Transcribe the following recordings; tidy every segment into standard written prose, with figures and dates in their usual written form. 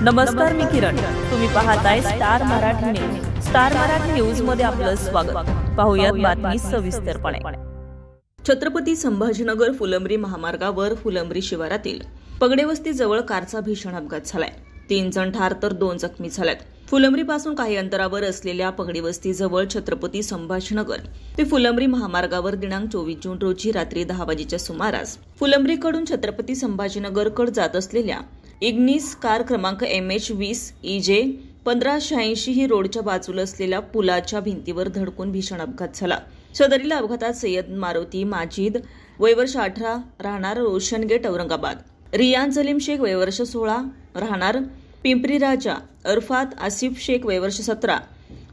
नमस्कार, मी किरण. तुम्ही पाहताय star Marathi news. Star Marathi news मध्ये आपलं स्वागत. पाहूयात बातमी सविस्तरपणे. छत्रपती संभाजीनगर फुलंब्री महामार्गावर फुलंब्री शिवारातील पगडेवस्ती जवळ कारचा भीषण अपघात झालाय. 3 जण ठार तर 2 जखमी झालेत. फुलंब्री पासून काही अंतरावर असलेल्या पगडेवस्ती जवळ छत्रपती संभाजीनगर ते फुलंब्री महामार्गावर दिनांक 24 जून रोजी रात्री 10 वाजेच्या सुमारास फुलंब्रीकडून छत्रपती संभाजीनगरकडे जात असलेल्या इग्निस कार क्रमांक MH20 EJ 1586 ही रोडच्या बाजूला असलेल्या पुलाच्या भिंतीवर धडकून भीषण अपघात झाला. सदरील अपघातात सय्यद मारुती माजिद वयवर्ष 18 राहणार रोशन गेट औरंगाबाद, रियान सलीम शेख वयवर्ष 16 राहणार पिंपरी राजा, अरफात आसिफ शेख वयवर्ष 17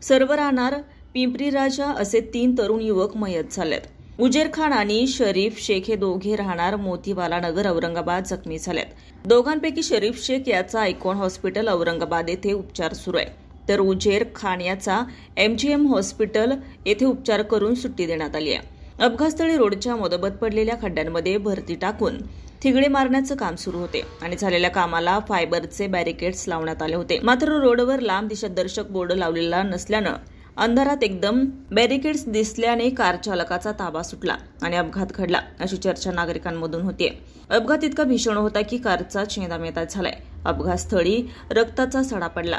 सर्व राहणार पिंपरी राजा असे 3 तरुण युवक मयत झालेत. उजेर खान आणि शरीफ शेख हे दोघे राहणार मोतीवाला नगर औरंगाबाद जखमी झालेत. दोघांपैकी शरीफ शेख याचा आयकॉन हॉस्पिटल औरंगाबाद येथे उपचार सुरू आहे, तर उजेर खान याचा MGM हॉस्पिटल येथे उपचार करून सुट्टी देण्यात आली आहे. अपघातस्थळी रोडच्या मधोमध पडलेल्या खड्ड्यांमध्ये भरती टाकून थिगडे मारण्याचं काम सुरू होते आणि झालेल्या कामाला फायबरचे बॅरिकेड्स लावण्यात आले होते. मात्र रोडवर लांब दिशादर्शक बोर्ड लावलेला नसल्यानं अंधारात एकदम बॅरिकेड्स दिसल्याने कार चालकाचा ताबा सुटला आणि अपघात घडला, अशी चर्चा नागरिकांमधून होतीये. अपघात इतका भीषण होता की कारचा चेंदामेंदा झालाय. अपघातस्थळी रक्ताचा सडा पडला.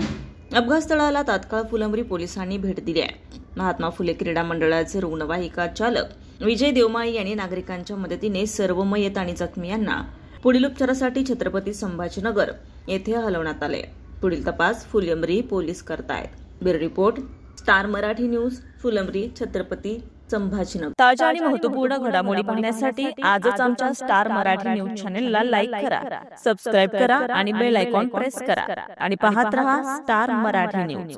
अपघातस्थळाला तात्काळ फुलंब्री पोलिसांनी भेट दिली आहे. महात्मा फुले क्रीडा मंडळाचे रुग्णवाहिका चालक विजय देवमाळी यांनी नागरिकांच्या मदतीने सर्व मयत आणि जखमी यांना पुढील उपचारासाठी छत्रपती संभाजीनगर येथे हलवण्यात आले. पुढील तपास फुलंब्री पोलीस करतायत. Bureau report, star Marathi news, Phulambri, Chhatrapati Sambhajinagar. ताज्या आणि महत्त्वपूर्ण घडामोडी पाहण्यासाठी आजच आमच्या स्टार मराठी न्यूज चॅनेलला लाईक करा, सबस्क्राईब करा आणि बेल आयकॉन प्रेस करा आणि पाहत रहा स्टार मराठी न्यूज.